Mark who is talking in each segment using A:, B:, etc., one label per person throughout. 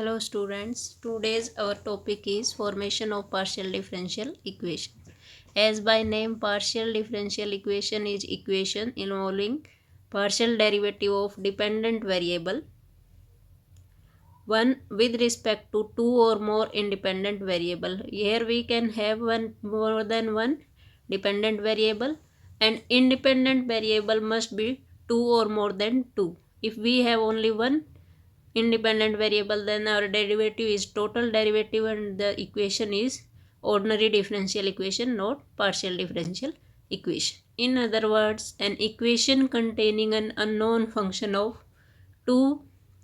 A: Hello students, today's our topic is formation of partial differential equation. As by name, partial differential equation is equation involving partial derivative of dependent variable, one with respect to two or more independent variable. Here we can have one more than one dependent variable, and independent variable must be two or more than two. If we have only one independent variable, then our derivative is total derivative and the equation is ordinary differential equation, not partial differential equation. In other words, an equation containing an unknown function of two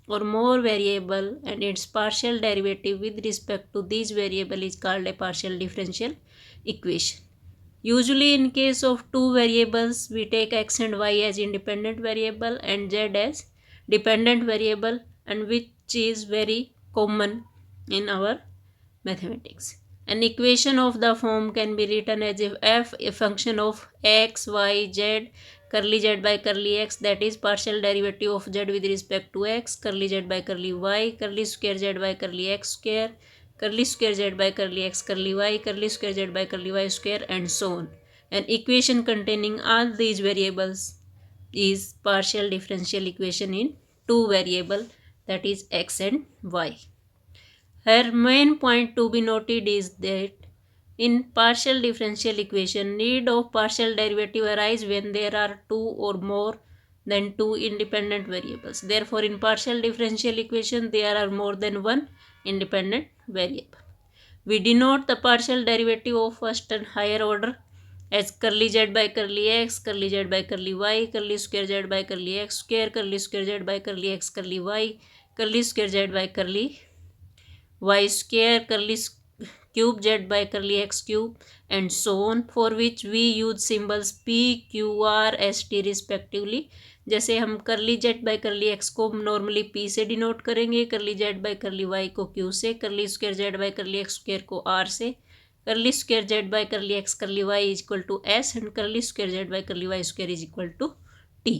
A: or more variable and its partial derivative with respect to these variable is called a partial differential equation. Usually in case of two variables, we take x and y as independent variable and z as dependent variable, and which is very common in our mathematics. An equation of the form can be written as if f a function of x, y, z, curly z by curly x, that is partial derivative of z with respect to x, curly z by curly y, curly square z by curly x square, curly square z by curly x curly y, curly square z by curly y square, and so on. An equation containing all these variables is partial differential equation in two variable, that is x and y. Her main point to be noted is that in partial differential equation, need of partial derivative arise when there are two or more than two independent variables. Therefore, in partial differential equation, there are more than one independent variable. We denote the partial derivative of first and higher order as curly z by curly x, curly z by curly y, curly square z by curly x square, curly square z by curly x curly y, curly square z by curly y square, curly cube z by curly x cube, and so on, for which we use symbols p, q, r, s, t respectively. जैसे हम curly z by curly x को normally p से denote करेंगे, curly z by curly y को q से, curly square z by curly x square को r से, curly square z by curly x curly y is equal to s, and curly square z by curly y square is equal to t.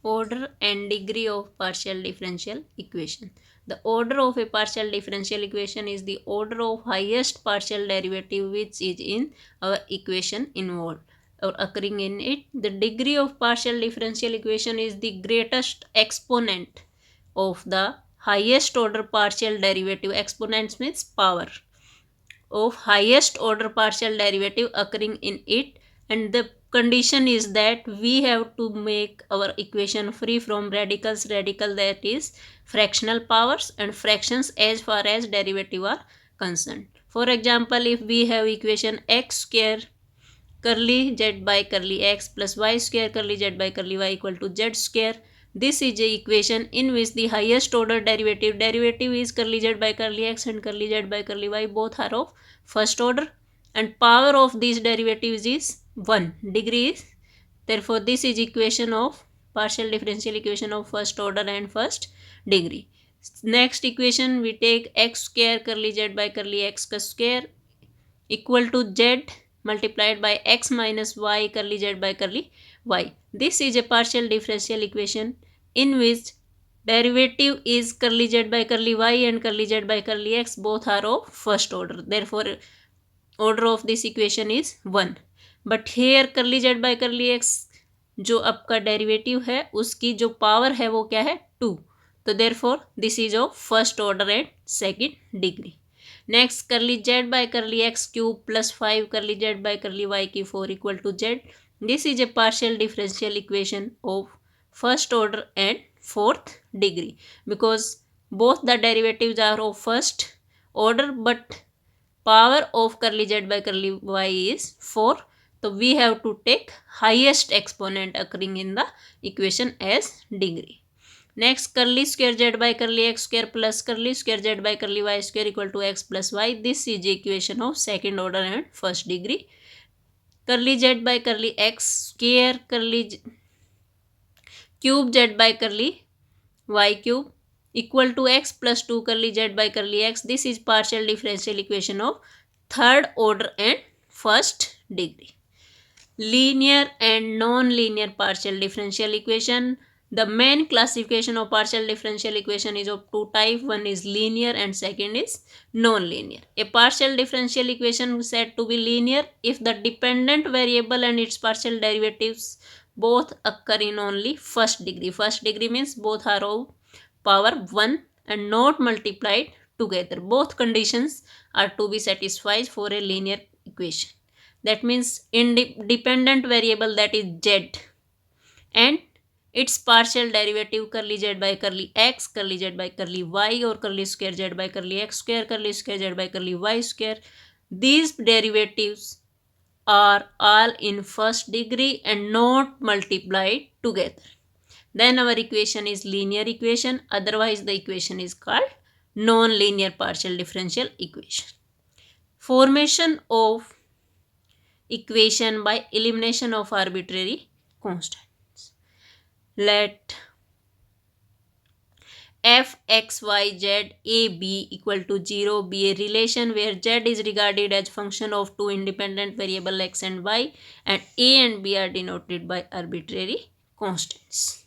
A: Order and degree of partial differential equation. The order of a partial differential equation is the order of highest partial derivative which is in our equation involved or occurring in it. The degree of partial differential equation is the greatest exponent of the highest order partial derivative. Exponents means power of highest order partial derivative occurring in it, and the condition is that we have to make our equation free from radicals, that is fractional powers and fractions as far as derivative are concerned. For example, if we have equation x square curly z by curly x plus y square curly z by curly y equal to z square, this is a equation in which the highest order derivative is curly z by curly x and curly z by curly y, both are of first order, and power of these derivatives is 1. Degree is, therefore this is equation of partial differential equation of first order and first degree. Next equation, we take x square curly z by curly x square equal to z multiplied by x minus y curly z by curly y. This is a partial differential equation in which derivative is curly z by curly y and curly z by curly x, both are of first order. Therefore, order of this equation is 1. But here curly z by curly x जो आपका derivative है उसकी जो power है वो क्या है 2. तो therefore this is of first order and second degree. Next, curly z by curly x cube plus 5 curly z by curly y की 4 equal to z. This is a partial differential equation of first order and fourth degree because both the derivatives are of first order, but power of curly z by curly y is 4. So we have to take highest exponent occurring in the equation as degree. Next, curly square z by curly x square plus curly square z by curly y square equal to x plus y. This is the equation of second order and first degree. Curly z by curly x square curly cube z by curly y cube equal to x plus 2 curly z by curly x. This is partial differential equation of third order and first degree. Linear and non-linear partial differential equation. The main classification of partial differential equation is of two types. One is linear and second is non-linear. A partial differential equation is said to be linear if the dependent variable and its partial derivatives both occur in only first degree. First degree means both are of power 1 and not multiplied together. Both conditions are to be satisfied for a linear equation. That means independent variable, that is z, and its partial derivative curly z by curly x, curly z by curly y, or curly square z by curly x square, curly square z by curly y square. These derivatives are all in first degree and not multiplied together. Then our equation is linear equation. Otherwise the equation is called non-linear partial differential equation. Formation of equation by elimination of arbitrary constants. Let f x y z a b equal to 0 be a relation where z is regarded as function of two independent variable x and y, and a and b are denoted by arbitrary constants.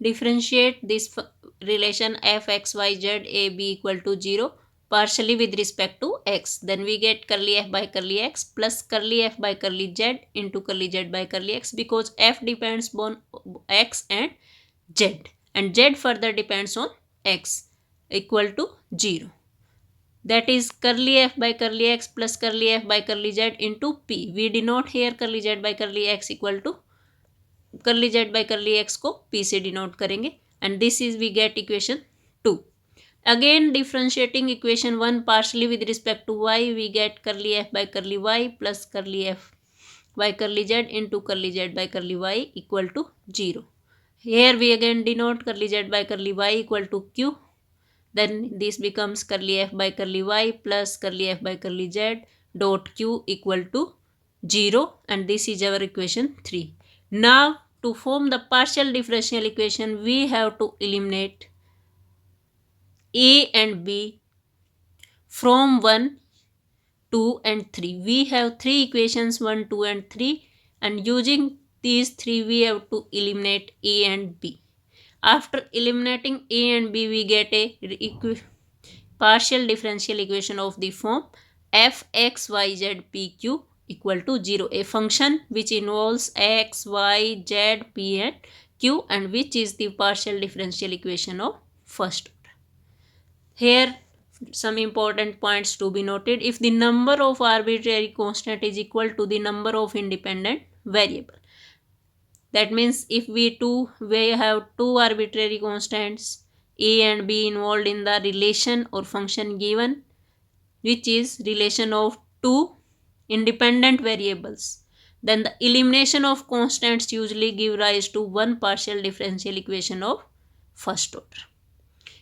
A: Differentiate this relation f x y z a b equal to 0 partially with respect to x. Then we get curly f by curly x plus curly f by curly z into curly z by curly x, because f depends on x and z, and z further depends on x, equal to 0. That is curly f by curly x plus curly f by curly z into p. We denote here curly z by curly x equal to curly z by curly x को p से denote करेंगे, and this is we get equation 2. Again differentiating equation 1 partially with respect to y, we get curly f by curly y plus curly f by curly z into curly z by curly y equal to 0. Here we again denote curly z by curly y equal to q. Then this becomes curly f by curly y plus curly f by curly z dot q equal to 0, and this is our equation 3. Now to form the partial differential equation, we have to eliminate a and b from 1, 2 and 3. We have three equations 1, 2 and 3, and using these three we have to eliminate a and b. After eliminating a and b, we get a partial differential equation of the form f x y z p q equal to 0, a function which involves x, y, z, p and q, and which is the partial differential equation of first order. Here some important points to be noted. If the number of arbitrary constant is equal to the number of independent variable, that means if we have two arbitrary constants a and b involved in the relation or function given, which is relation of two independent variables, then the elimination of constants usually give rise to one partial differential equation of first order.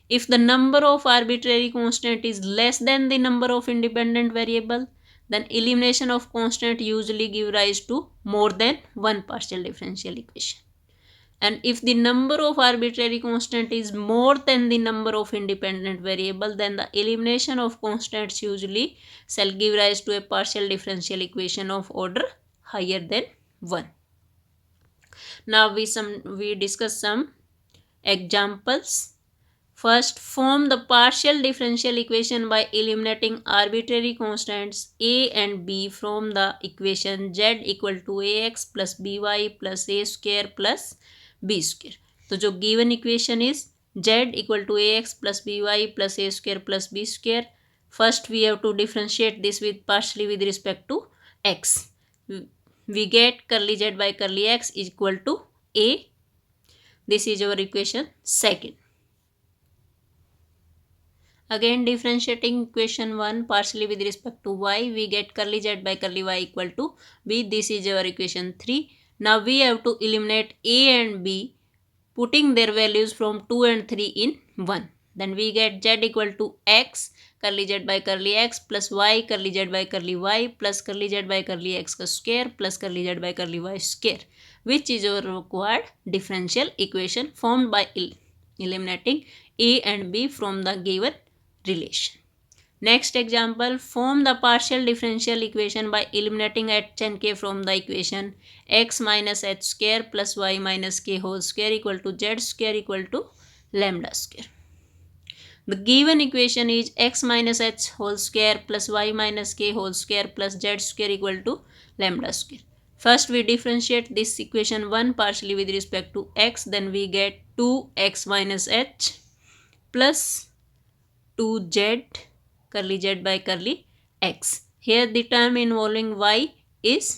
A: If the number of arbitrary constant is less than the number of independent variable, then elimination of constant usually give rise to more than one partial differential equation. And if the number of arbitrary constant is more than the number of independent variable, then the elimination of constants usually shall give rise to a partial differential equation of order higher than 1. Now we discuss some examples. First, form the partial differential equation by eliminating arbitrary constants a and b from the equation z equal to ax plus by plus a square plus b square. तो जो given equation is z equal to ax plus by plus a square plus b square. First we have to differentiate this with partially with respect to x. We get curly z by curly x is equal to a. This is our equation second. Again differentiating equation 1 partially with respect to y, we get curly z by curly y equal to b. This is our equation 3. Now we have to eliminate a and b, putting their values from 2 and 3 in 1. Then we get z equal to x curly z by curly x plus y curly z by curly y plus curly z by curly x square plus curly z by curly y square, which is our required differential equation formed by eliminating a and b from the given relation. Next example, form the partial differential equation by eliminating h and k from the equation. X minus h square plus y minus k whole square equal to z square equal to lambda square. The given equation is x minus h whole square plus y minus k whole square plus z square equal to lambda square. First we differentiate this equation 1 partially with respect to x, then we get 2x minus h plus 2z curly z by curly x. Here the term involving y is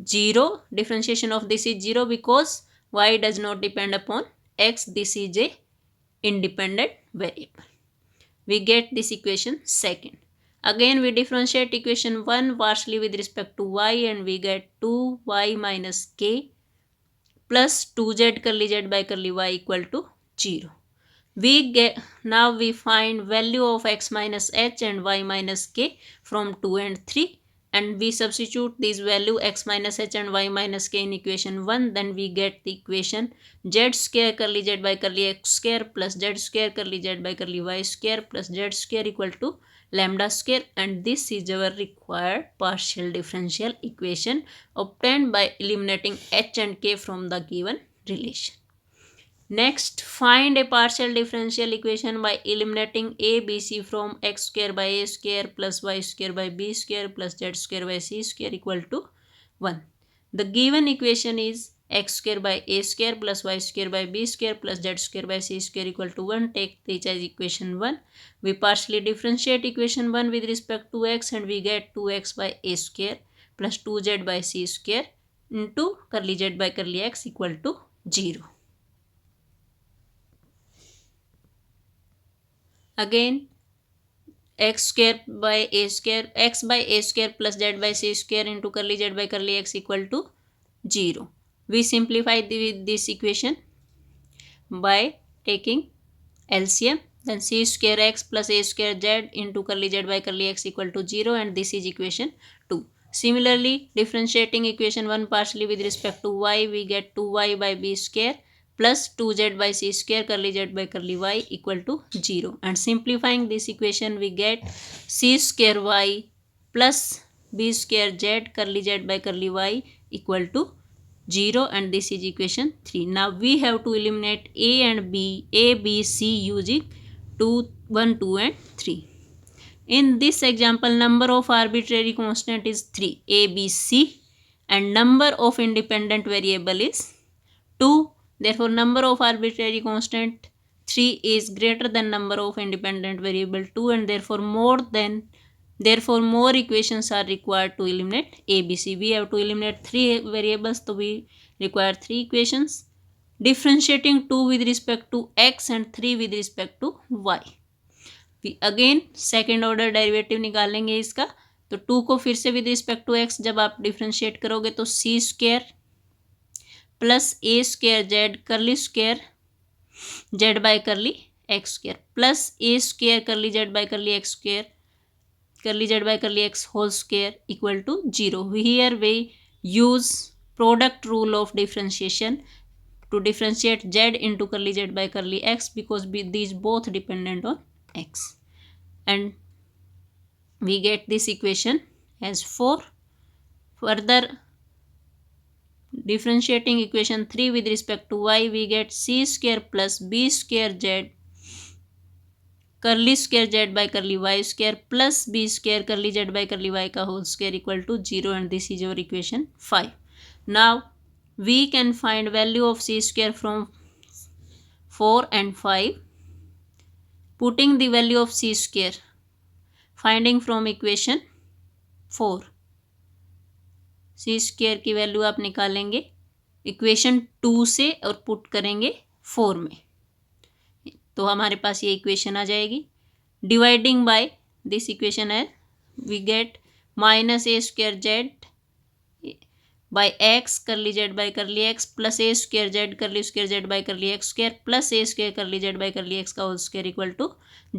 A: 0. Differentiation of this is 0 because y does not depend upon x. This is a independent variable. We get this equation second. Again we differentiate equation 1 partially with respect to y and we get 2y minus k plus 2z curly z by curly y equal to 0. Now we find value of x minus h and y minus k from 2 and 3, and we substitute this value x minus h and y minus k in equation 1. Then we get the equation z square curly z by curly x square plus z square curly z by curly y square plus z square equal to lambda square, and this is our required partial differential equation obtained by eliminating h and k from the given relation. Next, find a partial differential equation by eliminating a, b, c from x square by a square plus y square by b square plus z square by c square equal to 1. The given equation is x square by a square plus y square by b square plus z square by c square equal to 1. Take this as equation 1. We partially differentiate equation 1 with respect to x and we get 2x by a square plus 2z by c square into curly z by curly x equal to 0. Again, x square by a square, x by a square plus z by c square into curly z by curly x equal to 0. We simplify this equation by taking LCM. Then c square x plus a square z into curly z by curly x equal to 0, and this is equation 2. Similarly, differentiating equation 1 partially with respect to y, we get 2y by b square plus 2z by c square curly z by curly y equal to 0. And simplifying this equation, we get c square y plus b square z curly z by curly y equal to 0, and this is equation 3. Now we have to eliminate a and b, a, b, c using 1, 2 and 3. In this example, number of arbitrary constant is 3, a, b, c, and number of independent variable is 2. Therefore, number of arbitrary constant 3 is greater than number of independent variable 2, and therefore more equations are required to eliminate a, b, c. We have to eliminate 3 variables, so we require 3 equations. Differentiating 2 with respect to x and 3 with respect to y. We again second order derivative निकालेंगे इसका. तो 2 को फिर से with respect to x जब आप differentiate करोगे तो c square plus a square z curly square z by curly x square plus a square curly z by curly x square curly z by curly x whole square equal to 0. Here we use product rule of differentiation to differentiate z into curly z by curly x because these both dependent on x, and we get this equation as 4. Further, differentiating equation 3 with respect to y, we get c square plus b square z curly square z by curly y square plus b square curly z by curly y का whole square equal to 0, and this is your equation 5. Now we can find value of c square from 4 and 5. Putting the value of c square, finding from equation 4. c square की value आप निकालेंगे equation 2 से और put करेंगे 4 में, तो हमारे पास ये इक्वेशन आ जाएगी. डिवाइडिंग बाय दिस इक्वेशन है, we get minus a square z by x curly z by curly x plus a square z curly square z by curly x square plus a square curly z by curly x का whole square equal to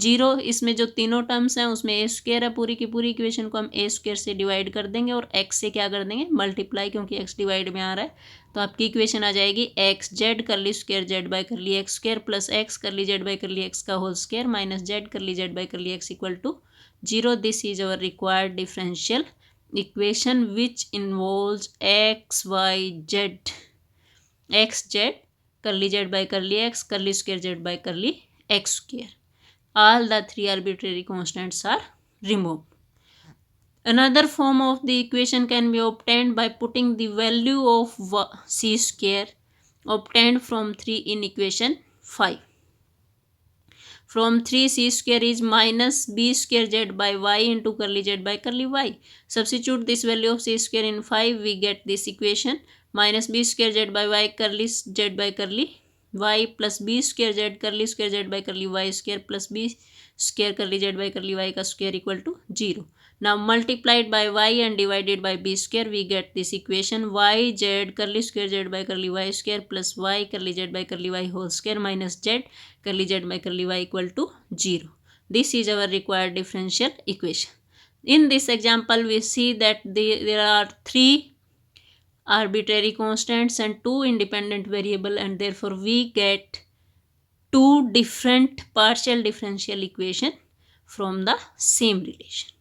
A: 0. इसमें जो तीनों terms हैं उसमें a square है, पूरी की पूरी इक्वेशन को हम a स्क्वायर से डिवाइड कर देंगे और x से क्या कर देंगे मल्टीप्लाई, क्योंकि x डिवाइड में आ रहा है. तो आपकी इक्वेशन आ जाएगी x z curly square z by curly x square plus x curly z by curly x का whole square minus z curly z by curly x equal to 0. This is our required differential equation which involves x, y, z, x, z, curly z by curly x, curly square z by curly x square. All the three arbitrary constants are removed. Another form of the equation can be obtained by putting the value of c square obtained from 3 in equation 5. From 3 c square is minus b square z by y into curly z by curly y. Substitute this value of c square in 5, we get this equation minus b square z by y curly z by curly y plus b square z by curly y square plus b square curly z by curly y ka square equal to 0. Now multiplied by y and divided by b square, we get this equation y z curly square z by curly y square plus y curly z by curly y whole square minus z curly z by curly y equal to 0. This is our required differential equation. In this example, we see that there are 3 arbitrary constants and 2 independent variable, and therefore we get 2 different partial differential equation from the same relation.